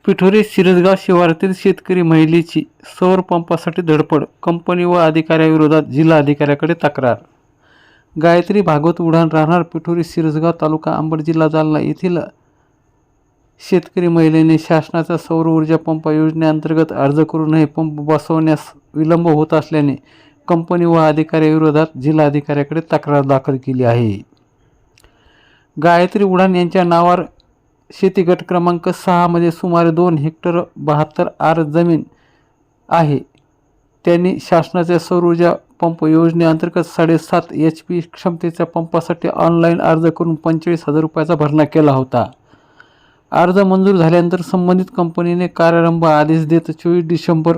पिठोरी शिरसगाव शिवारातील शेतकरी महिलेची सौर पंपासाठी धडपड, कंपनी व अधिकाऱ्याविरोधात जिल्हाधिकाऱ्याकडे तक्रार. गायत्री भागवत उडाण, राहणार पिठोरी शिरसगाव, तालुका अंबड, जिल्हा जालना येथील शेतकरी महिलेने शासनाच्या सौर ऊर्जा पंप योजनेअंतर्गत अर्ज करूनही पंप बसवण्यास विलंब होत असल्याने कंपनी व अधिकाऱ्याविरोधात जिल्हाधिकाऱ्याकडे तक्रार दाखल केली आहे. गायत्री उडाण यांच्या नावावर शेती गट क्रमांक 6 मध्ये सुमारे 2 हेक्टर 72 आर जमीन आहे. त्यांनी शासनाच्या सौर ऊर्जा पंप योजनेअंतर्गत 7.5 HP क्षमतेच्या पंपासाठी ऑनलाईन अर्ज करून 45,000 रुपयाचा भरणा केला होता. अर्ज मंजूर झाल्यानंतर संबंधित कंपनीने कार्यारंभ आदेश देत 24 डिसेंबर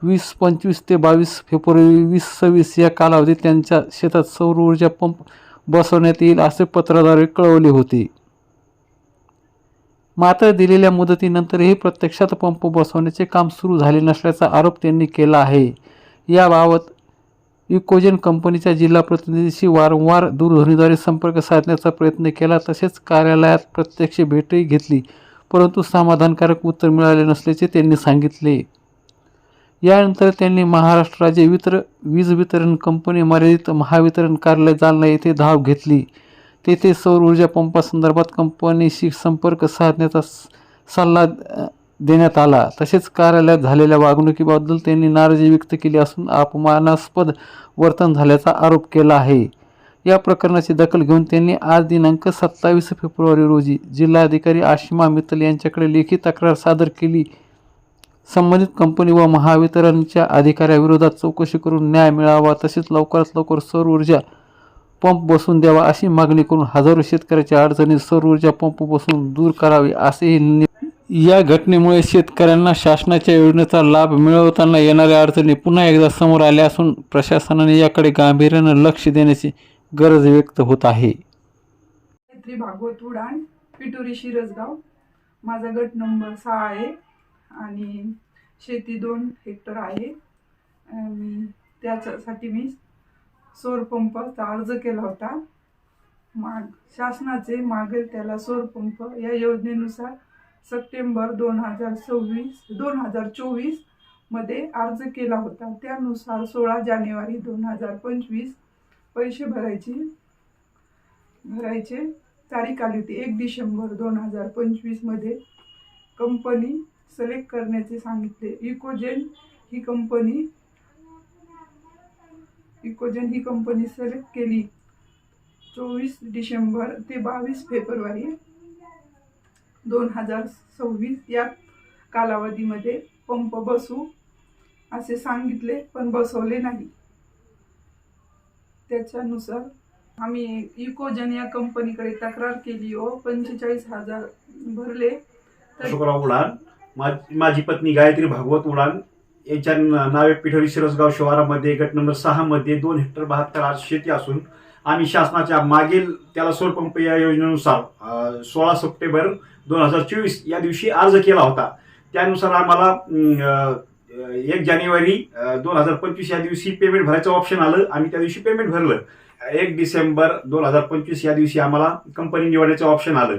2025 ते 22 फेब्रुवारी 2026 या कालावधीत त्यांच्या शेतात सौर ऊर्जा पंप बसवण्यात येईल असे पत्राद्वारे कळवले होते. मात्र दिलेल्या मुदतीनंतरही प्रत्यक्षात पंप बसवण्याचे काम सुरू झाले नसल्याचा आरोप त्यांनी केला आहे. याबाबत इकोजेन कंपनीच्या जिल्हा प्रतिनिधीशी वारंवार दूरध्वनीद्वारे संपर्क साधण्याचा प्रयत्न केला, तसेच कार्यालयात प्रत्यक्ष भेटही घेतली, परंतु समाधानकारक उत्तर मिळाले नसल्याचे त्यांनी सांगितले. यानंतर त्यांनी महाराष्ट्र राज्य वीज वितरण कंपनी मर्यादित महावितरण कार्यालय जालना येथे धाव घेतली. तेथे सौर ऊर्जा पंपासंदर्भात कंपनीशी संपर्क साधण्याचा सल्ला देण्यात आला. तसेच कार्यालयात झालेल्या वागणुकीबद्दल त्यांनी नाराजी व्यक्त केली असून अपमानास्पद वर्तन झाल्याचा आरोप केला आहे. या प्रकरणाची दखल घेऊन त्यांनी आज दिनांक 27 फेब्रुवारी रोजी जिल्हाधिकारी आशिमा मित्तल यांच्याकडे लेखी तक्रार सादर केली. संबंधित कंपनी व महावितरणच्या अधिकाऱ्याविरोधात चौकशी करून न्याय मिळावा, तसेच लवकरात लवकर सौर ऊर्जा पंप बसवून द्यावा अशी मागणी करून हजारो शेतकऱ्याच्या अडचणी सौर ऊर्जा पंप बसवून दूर करावे असेही. या घटनेमुळे शेतकऱ्यांना शासनाच्या योजनेचा लाभ मिळवताना येणाऱ्या अडचणी पुन्हा एकदा समोर आल्या असून प्रशासनाने याकडे गांभीर्याने लक्ष देण्याची गरज व्यक्त होत आहे. गायत्री भागवत उडाण, पिठोरी शिरसगाव. माझा गट नंबर 6 आहे आणि शेती 2 हेक्टर आहे. त्याच्यासाठी मी सौर पंपाचा अर्ज केला होता. शासनाचे मागेल त्याला सौर पंप या योजनेनुसार सप्टेंबर 2024 मध्ये अर्ज केला होता. त्यानुसार 16 जानेवारी 2025 पैसे भरायचे तारीख आली होती. 1 डिसेंबर 2025 मध्ये कंपनी सिलेक्ट करण्याचे सांगितले. इकोजेन ही कंपनी सिलेक्ट केली. 24 डिसेंबर ते 22 फेब्रुवारी 2026 या कालावधीमध्ये पंप बसवू असे सांगितले, पण बसवले नाही. त्याच्यानुसार आम्ही इकोजेन या कंपनीकडे तक्रार केली व 45,000 भरले. उडाण, माझी पत्नी गायत्री भागवत उडाण यांच्या नावे पिठोरी शिरसगाव शिवारामध्ये गट नंबर 6 मध्ये 2 हेक्टर 72 आर शेती असून आम्ही शासनाच्या मागील त्याला सौर पंप या योजनेनुसार 16 सप्टेंबर 2024 या दिवशी अर्ज केला होता. त्यानुसार आम्हाला 1 जानेवारी 2025 या दिवशी पेमेंट भरायचं ऑप्शन आलं. आम्ही त्या दिवशी पेमेंट भरलं. 1 डिसेंबर 2025 या दिवशी आम्हाला कंपनी निवडण्याचं ऑप्शन आलं.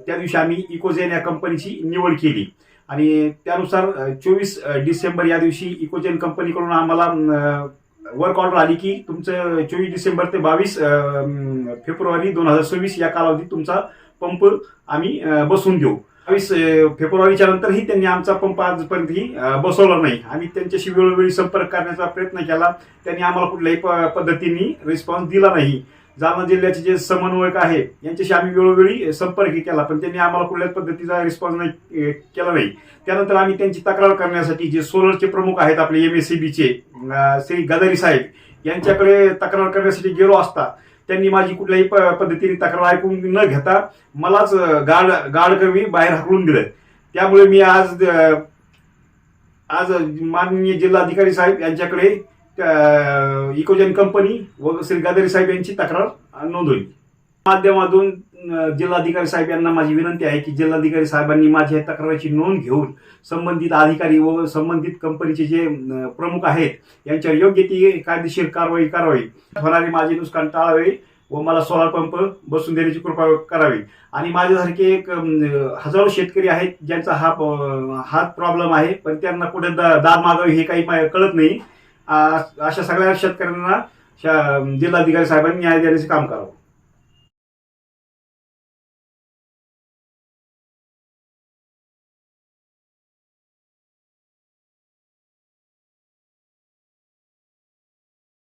त्या दिवशी आम्ही इकोजेन या कंपनीची निवड केली आणि त्यानुसार 24 डिसेंबर या दिवशी इकोजेन कंपनीकडून आम्हाला वर्क ऑर्डर आली की तुमचं 24 डिसेंबर ते 22 फेब्रुवारी 2026 या कालावधीत तुमचा पंप आम्ही बसवून देऊ. 22 फेब्रुवारीच्या नंतरही त्यांनी आमचा पंप आजपर्यंतही बसवला नाही. आम्ही त्यांच्याशी वेळोवेळी संपर्क करण्याचा प्रयत्न केला. त्यांनी आम्हाला कुठल्याही पद्धतीने रिस्पॉन्स दिला नाही. जालना जिल्ह्याचे जे समन्वयक आहे यांच्याशी आम्ही वेळोवेळी संपर्क केला, पण त्यांनी आम्हाला कुठल्याच पद्धतीचा रिस्पॉन्स केला नाही. त्यानंतर आम्ही त्यांची तक्रार करण्यासाठी जे सोलरचे प्रमुख आहेत आपले MSEBचे श्री गदारी साहेब यांच्याकडे तक्रार करण्यासाठी गेलो असता त्यांनी माझी कुठल्याही पद्धतीने तक्रार ऐकून न घेता मलाच गाड करून बाहेर हाकलून दिलं. त्यामुळे मी आज माननीय जिल्हाधिकारी साहेब यांच्याकडे इकोजेन कंपनी व श्री गदारी साहेब यांची तक्रार नोंदवली. माध्यमातून जिल्हाधिकारी साहेब यांना माझी विनंती आहे की जिल्हाधिकारी साहेबांनी माझ्या तक्रारीची नोंद घेऊन संबंधित अधिकारी व संबंधित कंपनीचे जे प्रमुख आहेत यांच्यावर योग्य ती कायदेशीर कारवाई करावी, होणारे माझे नुकसान टाळावे व मला सोलार पंप बसून देण्याची कृपा करावी. आणि माझ्यासारखे एक हजारो शेतकरी आहेत ज्यांचा हा प्रॉब्लेम आहे, पण त्यांना कुठे दाद मागावी हे काही कळत नाही. अशा सगळ्या शेतकऱ्यांना जिल्हाधिकारी साहेबांनी न्याय देण्याचे काम करावं.